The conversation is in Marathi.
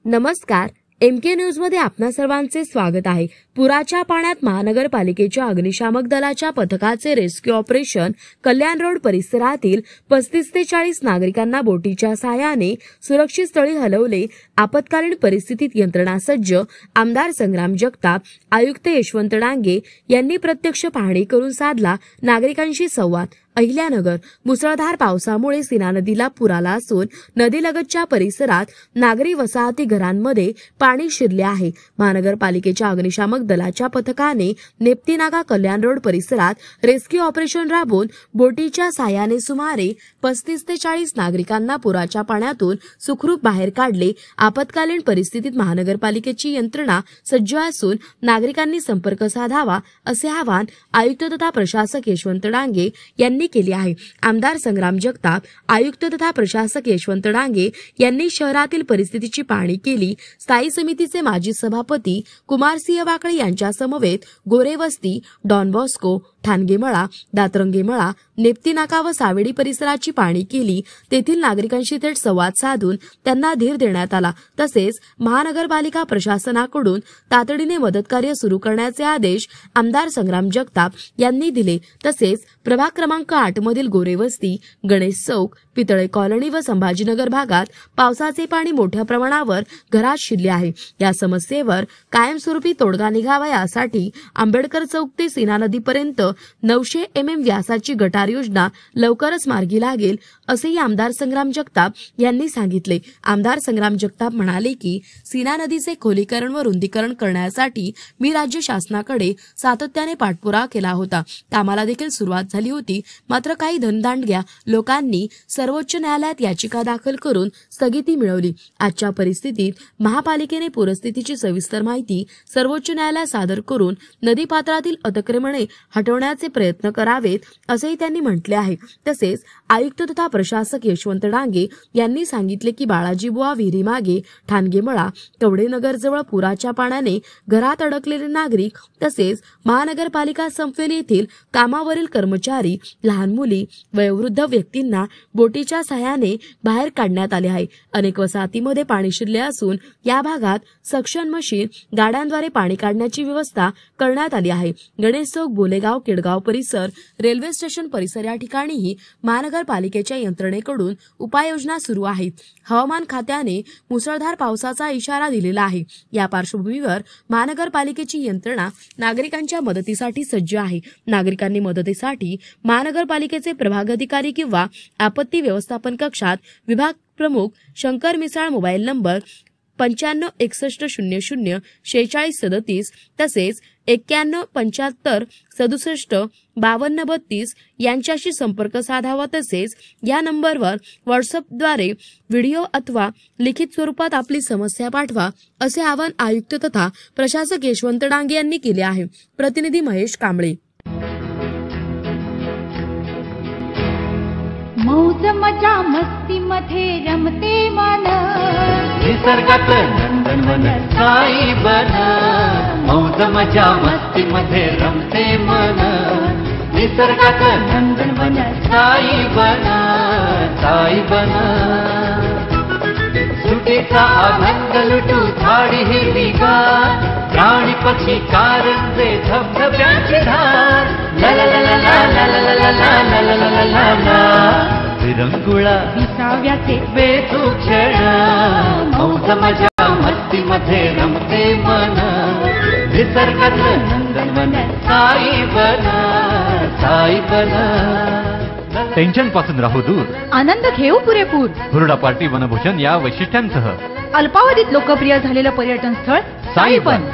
नमस्कार, एमके न्यूज मध्ये आपणा सर्वांचे स्वागत आहे। पुराच्या पाण्यात महानगरपालिकेच्या अग्निशामक दलाच्या पथकाचे रेस्क्यू ऑपरेशन कल्याण रोड परिसरातील 35 ते 40 नागरिकांना बोटीच्या सहाय्याने सुरक्षित स्थळी हलवले। आपत्कालीन परिस्थितीत यंत्रणा सज्ज। आमदार संग्राम जगताप, आयुक्त यशवंत डांगे यांनी प्रत्यक्ष पाहणी करून साधला नागरिकांशी संवाद। अहिल्यानगर मुसळधार पावसामुळे सीना नदीला पूर आला असून नदीलगतच्या परिसरात नागरी वसाहती घरांमध्ये पाणी शिरले आहे। महानगरपालिकेच्या अग्निशामक दलाच्या पथकाने नेप्ती नाका कल्याण रोड परिसरात रेस्क्यू ऑपरेशन राबवून बोटीच्या साहाय्याने सुमारे 35 ते 40 नागरिकांना पुराच्या पाण्यातून सुखरूप बाहेर काढले। आपत्कालीन परिस्थितीत महानगरपालिकेची यंत्रणा सज्ज असून नागरिकांनी संपर्क साधावा असे आवाहन आयुक्त तथा प्रशासक यशवंत डांगे यांनी केले आहे। आमदार संग्राम जगताप, आयुक्त तथा प्रशासक यशवंत डांगे यांनी शहरातील परिस्थितीची पाहणी केली। स्थायी समितीचे माजी सभापती कुमारसिंह वाकळे यांच्या समवेत गोरेवस्ती, डॉन बॉस्को, ठाणगेमळा, दातरंगेमळा, नेप्ती नाका व सावेडी परिसराची पाहणी केली। तेथील नागरिकांशी थेट संवाद साधून त्यांना धीर देण्यात आला। तसेच महानगरपालिका प्रशासनाकडून तातडीने मदत कार्य सुरू करण्याचे आदेश आमदार संग्राम जगताप यांनी दिले। तसेच प्रभाग क्रमांक 8 मधील गोरेवस्ती, गणेश चौक, पितळे कॉलनी व संभाजीनगर भागात पावसाचे पाणी मोठ्या प्रमाणावर घरात शिरले आहे। या समस्येवर कायमस्वरूपी तोडगा निघावा यासाठी आंबेडकर चौक ते सीना नदीपर्यंत 900 mm व्यासाची गटार योजना लवकरच मार्गी लागेल असेही आमदार संग्राम जगताप यांनी सांगितले। आमदार संग्राम जगताप म्हणाले की सीना नदीचे खोलीकरण व रुंदीकरण करण्यासाठी मी राज्य शासनाकडे सातत्याने पाठपुरावा केला होता। कामाला देखील सुरुवात झाली होती, मात्र काही धनदांडग्या लोकांनी सर्वोच्च न्यायालयात याचिका दाखल करून स्थगिती मिळवली। आजच्या परिस्थितीत महापालिकेने पूरस्थितीची सविस्तर माहिती सर्वोच्च न्यायालयात सादर करून नदीपात्रातील अतिक्रमणे हटवण्याचे प्रयत्न करावेत असेही त्यांनी म्हटले आहे। तसेच आयुक्त तथा प्रशासक यशवंत डांगे यांनी सांगितले की बाळाजीबुवा विहिरीमागे, ठाणगेमळा, कवडेनगरजवळ पुराच्या पाण्याने घरात अडकलेले नागरिक तसेच महानगरपालिका संपवेल येथील कामावरील कर्मचारी, लहान मुली, वयोवृद्ध व्यक्तींना बोटीच्या सहाय्याने बाहेर काढण्यात आले आहे। अनेक वसाहतीमध्ये पाणी शिरले असून या भागात सक्शन मशीन गाड्यांद्वारे पाणी काढण्याची व्यवस्था करण्यात आली आहे। गणेश चौक, बोलेगाव, केडगाव परिसर, रेल्वे स्टेशन परिसर या ठिकाणीही महानगरपालिकेच्या यंत्रणेकडून उपाययोजना सुरू आहेत। हवामान खात्याने मुसळधार पावसाचा इशारा दिलेला आहे। या पार्श्वभूमीवर महानगरपालिकेची यंत्रणा नागरिकांच्या मदतीसाठी सज्ज आहे। नागरिकांनी मदतीसाठी महानगरपालिकेचे प्रभाग अधिकारी किंवा आपत्ती व्यवस्थापन कक्षात विभाग प्रमुख शंकर मिसाळ मोबाईल नंबर 95 61 00 46 37 तसेच 91 75 67 52 32 यांच्याशी संपर्क साधावा। तसेच या नंबरवर व्हॉट्सअपद्वारे व्हिडिओ अथवा लिखित स्वरूपात आपली समस्या पाठवा असे आवाहन आयुक्त तथा प्रशासक यशवंत डांगे यांनी केले आहे। प्रतिनिधी महेश कांबळे। मौज मजा मस्ती मध्ये रमते मन, निसर्गात नंदनवन साई बन। मौज मजा मस्ती मध्ये रमते मन, निसर्गात नंदनवन साई बन, साई बन। सुटेचा आनंद लुटू झाडी हिरवीगार, प्राणी पक्षी कारंजे धबधब्याची धार। ला ला ला ला ला ला ला ला ला ला ला ला ला विरंगुळा विसाव्याचे बेतू क्षण। मौज मजा मस्ती मध्ये रमते मन, निसर्गात नंदनवन साई बन, साई बन। टेन्शन पासून राहू दूर, आनंद घेऊ पुरेपूर। हुरडा पार्टी वनभूषण या वैशिष्ट्यांसह अल्पावधीत लोकप्रिय झालेलं पर्यटन स्थळ साई बन।